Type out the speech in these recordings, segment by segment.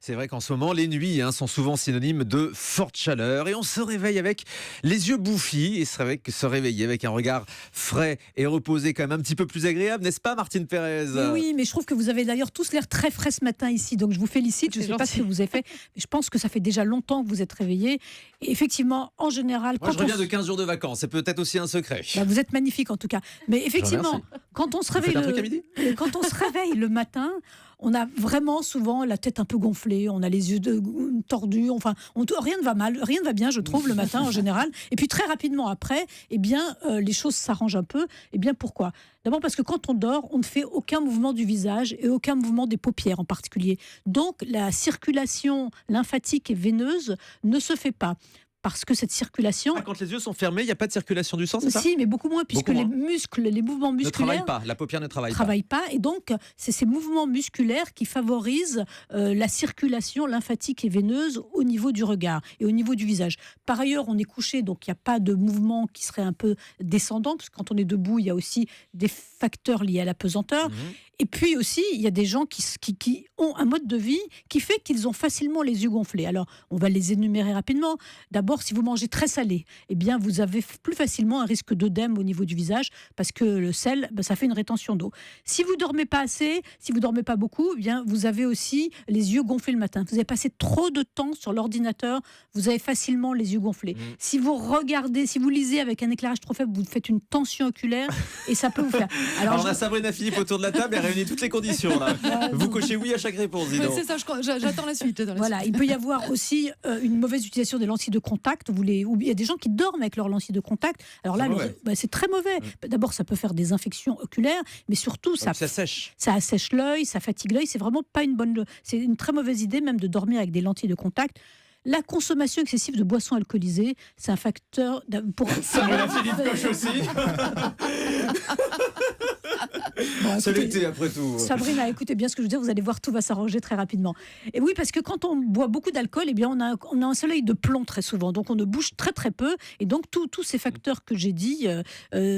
C'est vrai qu'en ce moment, les nuits sont souvent synonymes de forte chaleur et on se réveille avec les yeux bouffis et se réveiller avec un regard frais et reposé quand même un petit peu plus agréable, n'est-ce pas Martine Pérez? Oui, mais je trouve que vous avez d'ailleurs tous l'air très frais ce matin ici, donc je vous félicite. Je ne sais pas ce que vous avez fait, mais je pense que ça fait déjà longtemps que vous êtes réveillés. Et effectivement, en général... Moi, je reviens de 15 jours de vacances, c'est peut-être aussi un secret. Vous êtes magnifique en tout cas. Mais effectivement, quand on se réveille le matin, on a vraiment souvent la tête un peu gonflée, on a les yeux tordus, enfin, rien ne va mal, rien ne va bien, je trouve, le matin en général. Et puis très rapidement après, les choses s'arrangent un peu. Eh bien, pourquoi ? D'abord parce que quand on dort, on ne fait aucun mouvement du visage et aucun mouvement des paupières en particulier. Donc, la circulation lymphatique et veineuse ne se fait pas. Parce que cette circulation... quand les yeux sont fermés, il n'y a pas de circulation du sang, c'est ça ? Si, mais beaucoup moins, puisque les muscles, les mouvements musculaires... Ne travaillent pas, la paupière ne travaille pas. Et donc, c'est ces mouvements musculaires qui favorisent la circulation lymphatique et veineuse au niveau du regard et au niveau du visage. Par ailleurs, on est couché, donc il n'y a pas de mouvement qui serait un peu descendant, parce que quand on est debout, il y a aussi des facteurs liés à la pesanteur. Et puis aussi, il y a des gens qui ont un mode de vie qui fait qu'ils ont facilement les yeux gonflés. Alors, on va les énumérer rapidement. D'abord, si vous mangez très salé, eh bien, vous avez plus facilement un risque d'œdème au niveau du visage parce que le sel, ça fait une rétention d'eau. Si vous dormez pas assez, si vous dormez pas beaucoup, eh bien, vous avez aussi les yeux gonflés le matin. Vous avez passé trop de temps sur l'ordinateur, vous avez facilement les yeux gonflés. Si vous regardez, si vous lisez avec un éclairage trop faible, vous faites une tension oculaire et ça peut vous faire... Alors on a Sabrina Philippe autour de la table, elle réunit toutes les conditions là. Vous cochez oui à chaque réponse, dis donc. C'est ça, j'attends la suite. Voilà, il peut y avoir aussi une mauvaise utilisation des lentilles de contact. Il y a des gens qui dorment avec leurs lentilles de contact. Alors là, c'est très mauvais. D'abord, ça peut faire des infections oculaires, mais surtout, ça sèche. Ça assèche l'œil, ça fatigue l'œil. C'est vraiment pas c'est une très mauvaise idée même de dormir avec des lentilles de contact. La consommation excessive de boissons alcoolisées, c'est un facteur pour... Sabrina Philippe coche aussi. C'est l'été après tout. Sabrina, écoutez bien ce que je veux dire, vous allez voir, tout va s'arranger très rapidement. Et oui, parce que quand on boit beaucoup d'alcool, eh bien, on a un soleil de plomb très souvent, donc on ne bouge très très peu, et donc tous ces facteurs que j'ai dit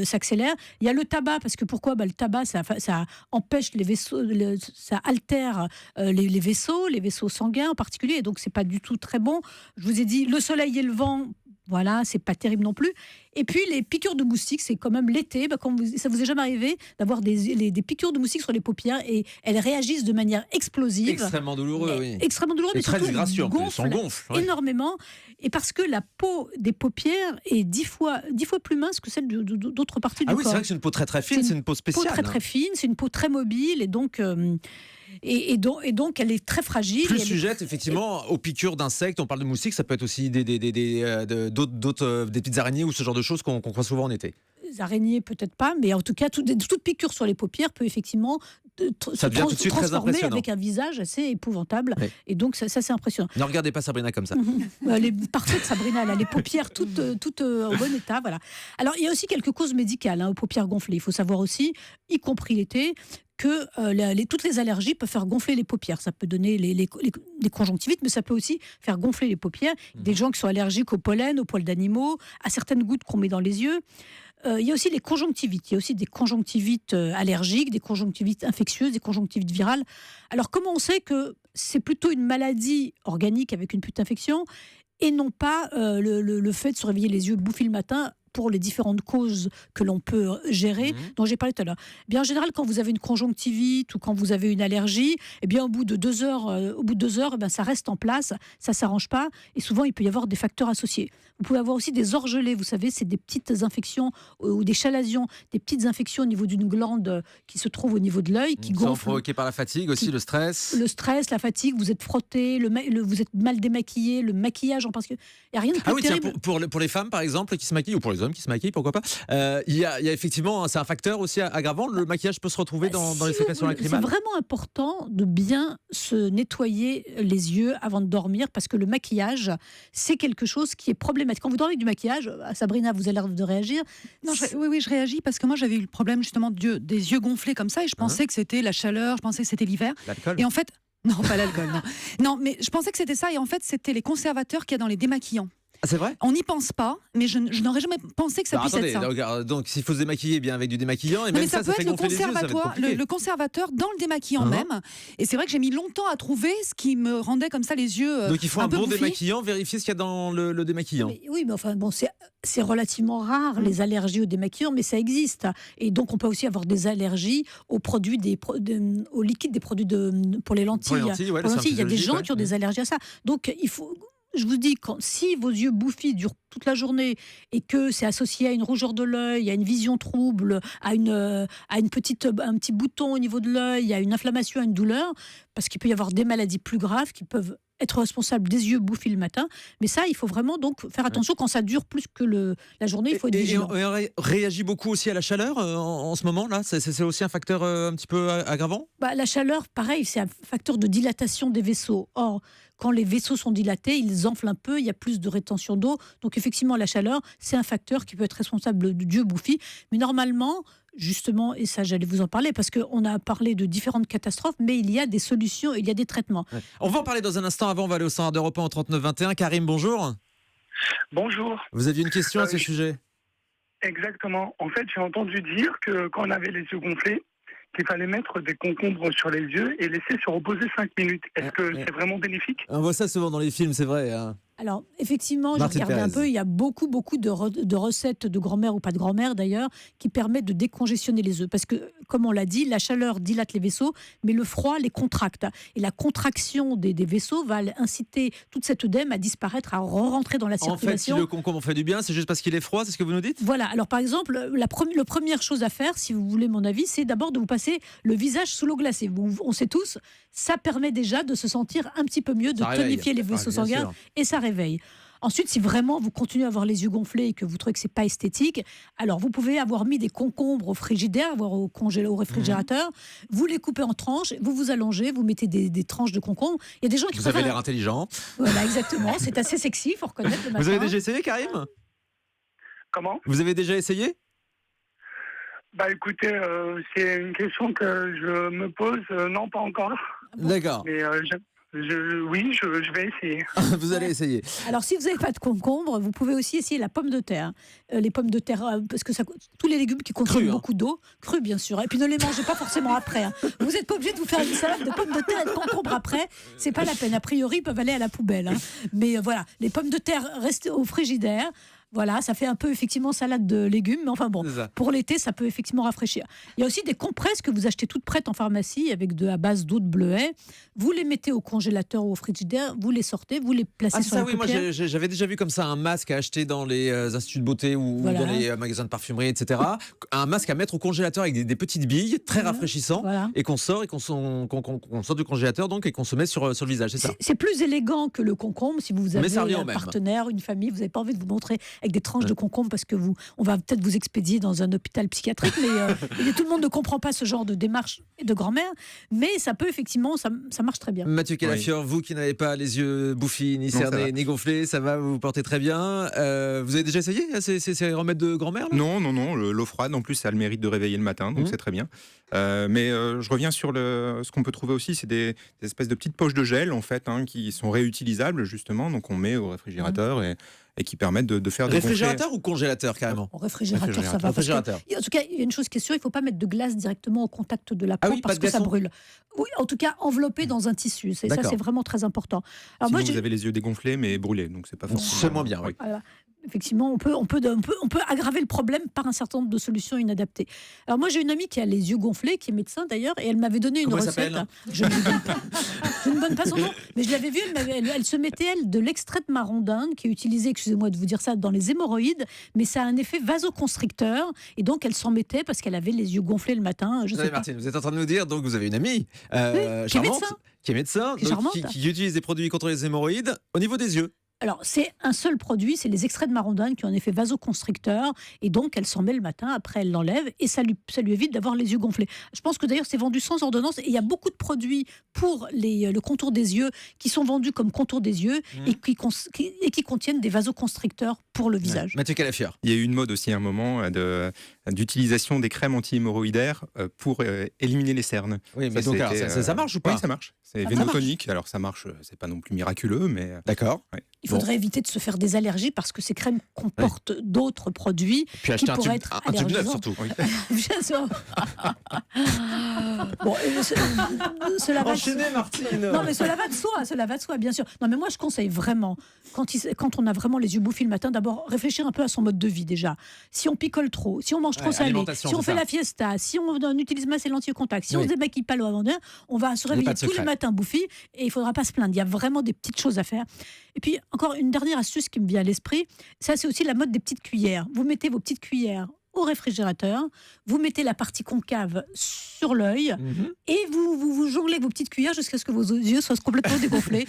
s'accélèrent. Il y a le tabac, parce que pourquoi ? Le tabac, ça empêche les vaisseaux, ça altère les vaisseaux sanguins en particulier, et donc c'est pas du tout très bon. Je vous ai dit, le soleil et le vent, voilà, c'est pas terrible non plus. Et puis les piqûres de moustiques, c'est quand même l'été. Ça vous est jamais arrivé d'avoir des piqûres de moustiques sur les paupières et elles réagissent de manière explosive. Extrêmement douloureux, oui. Extrêmement douloureux, mais très surtout disgracieux, gonfle énormément. Et parce que la peau des paupières est 10 fois plus mince que celle d'autres parties du corps. Ah oui, c'est vrai que c'est une peau très très fine, c'est une peau spéciale. Peau très très fine, c'est une peau très mobile et donc... Et donc, elle est très fragile. Plus sujette, effectivement, aux piqûres d'insectes. On parle de moustiques, ça peut être aussi des petites araignées ou ce genre de choses qu'on croit souvent en été. Les araignées, peut-être pas, mais en tout cas, toute piqûre sur les paupières peut effectivement se transformer avec un visage assez épouvantable. Oui. Et donc, ça c'est impressionnant. Ne regardez pas Sabrina comme ça. Elle est parfaite, Sabrina. Elle a les paupières toutes en bon état. Voilà. Alors, il y a aussi quelques causes médicales aux paupières gonflées. Il faut savoir aussi, y compris l'été, que toutes les allergies peuvent faire gonfler les paupières. Ça peut donner des conjonctivites, mais ça peut aussi faire gonfler les paupières. Des gens qui sont allergiques au pollen, aux poils d'animaux, à certaines gouttes qu'on met dans les yeux. Il y a aussi les conjonctivites. Il y a aussi des conjonctivites allergiques, des conjonctivites infectieuses, des conjonctivites virales. Alors, comment on sait que c'est plutôt une maladie organique avec une petite infection et non pas le fait de se réveiller les yeux bouffis le matin pour les différentes causes que l'on peut gérer, dont j'ai parlé tout à l'heure. Bien, en général, quand vous avez une conjonctivite ou quand vous avez une allergie, eh bien, au bout de 2 heures, ça reste en place, ça ne s'arrange pas, et souvent, il peut y avoir des facteurs associés. Vous pouvez avoir aussi des orgelets, vous savez, c'est des petites infections ou des chalazions, des petites infections au niveau d'une glande qui se trouve au niveau de l'œil, qui gonfle. Provoquées par la fatigue aussi, le stress. Le stress, la fatigue, vous êtes frotté, vous êtes mal démaquillé, le maquillage, parce qu'il n'y a rien de plus terrible. Tiens, pour les femmes, par exemple, qui se maquillent, ou pour les hommes qui se maquillent, pourquoi pas. Il y a effectivement, c'est un facteur aussi aggravant. Le maquillage peut se retrouver dans les sécrétions lacrymales. C'est vraiment important de bien se nettoyer les yeux avant de dormir parce que le maquillage, c'est quelque chose qui est problématique. Quand vous dormez avec du maquillage, Sabrina, vous avez l'air de réagir. Non, oui, je réagis parce que moi j'avais eu le problème justement des yeux gonflés comme ça et je pensais que c'était la chaleur, je pensais que c'était l'hiver. L'alcool. Et en fait, non, pas l'alcool, non. Non, mais je pensais que c'était ça et en fait c'était les conservateurs qu'il y a dans les démaquillants. Ah, c'est vrai? On n'y pense pas, mais je n'aurais jamais pensé que ça puisse attendez, être ça. donc s'il faut se démaquiller, bien avec du démaquillant, et Non, même mais ça peut fait être le gonfler les yeux, ça va être conservatoire, compliqué. le conservateur dans le démaquillant même. Et c'est vrai que j'ai mis longtemps à trouver ce qui me rendait comme ça les yeux Donc il faut un peu bon bouffis. démaquillant, vérifier ce qu'il y a dans le démaquillant. Oui, mais enfin, bon, c'est relativement rare, les allergies aux démaquillants, mais ça existe. Et donc, on peut aussi avoir des allergies aux produits, aux liquides des produits pour les lentilles. Pour les lentilles, ouais, Pour les lentilles, il y a des physiologique, gens ouais. qui ont des allergies à ça. Donc, il faut... Je vous dis, si vos yeux bouffis durent toute la journée et que c'est associé à une rougeur de l'œil, à une vision trouble, à un petit bouton au niveau de l'œil, à une inflammation, à une douleur, parce qu'il peut y avoir des maladies plus graves qui peuvent être responsables des yeux bouffis le matin. Mais ça, il faut vraiment donc faire attention quand ça dure plus que la journée. Il faut être vigilant. Et on réagit beaucoup aussi à la chaleur en ce moment là. C'est aussi un facteur un petit peu aggravant. La chaleur, pareil, c'est un facteur de dilatation des vaisseaux. Or, quand les vaisseaux sont dilatés, ils enflent un peu, il y a plus de rétention d'eau. Donc effectivement, la chaleur, c'est un facteur qui peut être responsable de yeux bouffis. Mais normalement, justement, et ça j'allais vous en parler, parce qu'on a parlé de différentes catastrophes, mais il y a des solutions, il y a des traitements. Ouais. On va en parler dans un instant. Avant, on va aller au standard d'Europe 1 en 39-21. Karim, bonjour. Bonjour. Vous aviez une question à ce sujet? Exactement. En fait, j'ai entendu dire que quand on avait les yeux gonflés, qu'il fallait mettre des concombres sur les yeux et laisser se reposer 5 minutes. Est-ce que c'est vraiment bénéfique? On voit ça souvent dans les films, c'est vrai. Hein. Alors, effectivement, j'ai Martine regardé un Pérez. peu, il y a beaucoup de recettes de grand-mère ou pas de grand-mère d'ailleurs, qui permettent de décongestionner les œufs. Parce que, comme on l'a dit, la chaleur dilate les vaisseaux, mais le froid les contracte. Et la contraction des vaisseaux va inciter toute cette œdème à disparaître, à rentrer dans la En fait, si circulation. le concombre fait du bien, c'est juste parce qu'il est froid, c'est ce que vous nous dites? Voilà, alors par exemple, la première chose à faire, si vous voulez mon avis, c'est d'abord de vous passer le visage sous l'eau glacée. On sait tous, ça permet déjà de se sentir un petit peu mieux, de Ça réveille. tonifier les vaisseaux bien sanguins sûr. et ça réveille. Ensuite, si vraiment vous continuez à avoir les yeux gonflés et que vous trouvez que c'est pas esthétique, alors vous pouvez avoir mis des concombres au frigidaire, voire au réfrigérateur. Vous les coupez en tranches, vous vous allongez, vous mettez des tranches de concombres. Il y a des gens qui Vous avez préfèrent- l'air intelligent. Voilà, exactement. C'est assez sexy, il faut reconnaître le matin. Vous avez déjà essayé, Karim? Comment? Vous avez déjà essayé? Écoutez, c'est une question que je me pose. Non, pas encore. D'accord. Mais oui, je vais essayer. Vous allez essayer. Alors, si vous n'avez pas de concombre, vous pouvez aussi essayer la pomme de terre. Les pommes de terre, parce que tous les légumes qui contiennent Cru, hein. beaucoup d'eau, crus bien sûr. Et puis ne les mangez pas forcément après. Hein. Vous n'êtes pas obligé de vous faire une salade de pommes de terre et de concombre après. C'est pas la peine. A priori, ils peuvent aller à la poubelle. Hein. Mais voilà, les pommes de terre restent au frigidaire. Voilà, ça fait un peu effectivement salade de légumes, mais enfin bon, C'est ça. pour l'été, ça peut effectivement rafraîchir. Il y a aussi des compresses que vous achetez toutes prêtes en pharmacie à base d'eau de bleuet. Vous les mettez au congélateur ou au frigidaire, vous les sortez, vous les placez Ah, sur ça, la oui, moi paupière. j'avais déjà vu comme ça un masque à acheter dans les instituts de beauté ou Voilà. dans les magasins de parfumerie, etc. Un masque à mettre au congélateur avec des petites billes, très rafraîchissant, Voilà. et qu'on sort qu'on sort du congélateur donc et qu'on se met sur le visage, c'est ça. C'est plus élégant que le concombre si vous Mais avez ça revient au un même. partenaire, une famille, vous n'avez pas envie de vous montrer avec des tranches de concombre parce que on va peut-être vous expédier dans un hôpital psychiatrique, mais tout le monde ne comprend pas ce genre de démarche de grand-mère, mais ça peut effectivement, ça marche très bien. Mathieu Calafiore, vous qui n'avez pas les yeux bouffis, ni Non, ça cernés, va. ni gonflés, ça va, vous vous portez très bien. Vous avez déjà essayé ces remèdes de grand-mère là? Non, l'eau froide, en plus, ça a le mérite de réveiller le matin, donc c'est très bien. Mais je reviens sur ce qu'on peut trouver aussi, c'est des espèces de petites poches de gel, en fait, qui sont réutilisables, justement, donc on met au réfrigérateur et qui permettent de faire des Réfrigérateur ou congélateur carrément? Au réfrigérateur, ça va. Parce que, Réfrigérateur. en tout cas, il y a une chose qui est sûre, il ne faut pas mettre de glace directement au contact de la peau Ah oui, parce pas de que ça glaçon. brûle. Oui, en tout cas, enveloppé dans un tissu. Ça, D'accord. c'est vraiment très important. Alors Sinon, moi, vous avez les yeux dégonflés, mais brûlés, donc c'est pas forcément... C'est moins bien, oui. Voilà. Effectivement, on peut aggraver le problème par un certain nombre de solutions inadaptées. Alors moi, j'ai une amie qui a les yeux gonflés, qui est médecin d'ailleurs, et elle m'avait donné une Comment elle recette. s'appelle Je ne donne pas son nom, mais je l'avais vue, elle se mettait, elle, de l'extrait de marron d'Inde, qui est utilisé, excusez-moi de vous dire ça, dans les hémorroïdes, mais ça a un effet vasoconstricteur, et donc elle s'en mettait parce qu'elle avait les yeux gonflés le matin, je sais Attendez, pas. Martine, vous êtes en train de nous dire donc vous avez une amie qui est charmante, médecin. qui est médecin, Qui est donc, charmante. qui utilise des produits contre les hémorroïdes au niveau des yeux. Alors, c'est un seul produit, c'est les extraits de marron d'Inde qui ont un effet vasoconstricteur. Et donc, elle s'en met le matin, après elle l'enlève et ça lui évite d'avoir les yeux gonflés. Je pense que d'ailleurs, c'est vendu sans ordonnance. Et il y a beaucoup de produits pour le contour des yeux qui sont vendus comme contour des yeux et qui contiennent des vasoconstricteurs pour pour le visage. Mathieu Calafiore. Il y a eu une mode aussi à un moment d'utilisation des crèmes anti-hémorroïdaires pour éliminer les cernes. Oui, mais Ça, donc alors, c'était, ça marche ou pas? Oui, ça marche. C'est ça vénotonique. Alors ça marche, c'est pas non plus miraculeux, mais D'accord. ouais. Il faudrait éviter de se faire des allergies parce que ces crèmes comportent d'autres produits Puis qui acheter pourraient être un tube neuf allergisants. surtout. Oui. Bien sûr. Bon, cela va. Enchaînez, Martine. Non, mais cela va de soi, bien sûr. Non, mais moi, je conseille vraiment, quand on a vraiment les yeux bouffis le matin, d'abord réfléchir un peu à son mode de vie déjà. Si on picole trop, si on mange trop Ouais, salé, alimentation, si on c'est fait ça. la fiesta, si on utilise masse et lentilles au contact, si on Oui. se démaquille pas l'eau avant d'heure, on va se Il y a réveiller pas de tous les secret. matins bouffis et il faudra pas se plaindre. Il y a vraiment des petites choses à faire. Et puis, encore une dernière astuce qui me vient à l'esprit, ça, c'est aussi la mode des petites cuillères. Vous mettez vos petites cuillères au réfrigérateur, vous mettez la partie concave sur l'œil Mhm. et vous jonglez vos petites cuillères jusqu'à ce que vos yeux soient complètement dégonflés.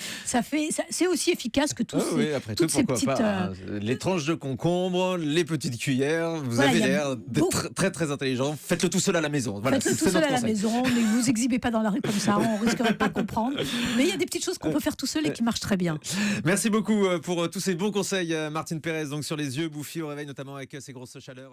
C'est aussi efficace que tous Ah oui, après tout, toutes ces pourquoi petites. pas, hein. Les tranches de concombre, les petites cuillères, vous Voilà, avez il y a l'air d'être beaucoup- très très intelligent. Faites-le tout seul à la maison. Voilà, Faites-le c'est tout seul notre à la conseil. maison, ne vous exhibez pas dans la rue comme ça, on risquerait pas de comprendre. Mais il y a des petites choses qu'on peut faire tout seul et qui marchent très bien. Merci beaucoup pour tous ces bons conseils, Martine Pérez, donc sur les yeux bouffis au réveil, notamment avec ces grosses chaleurs.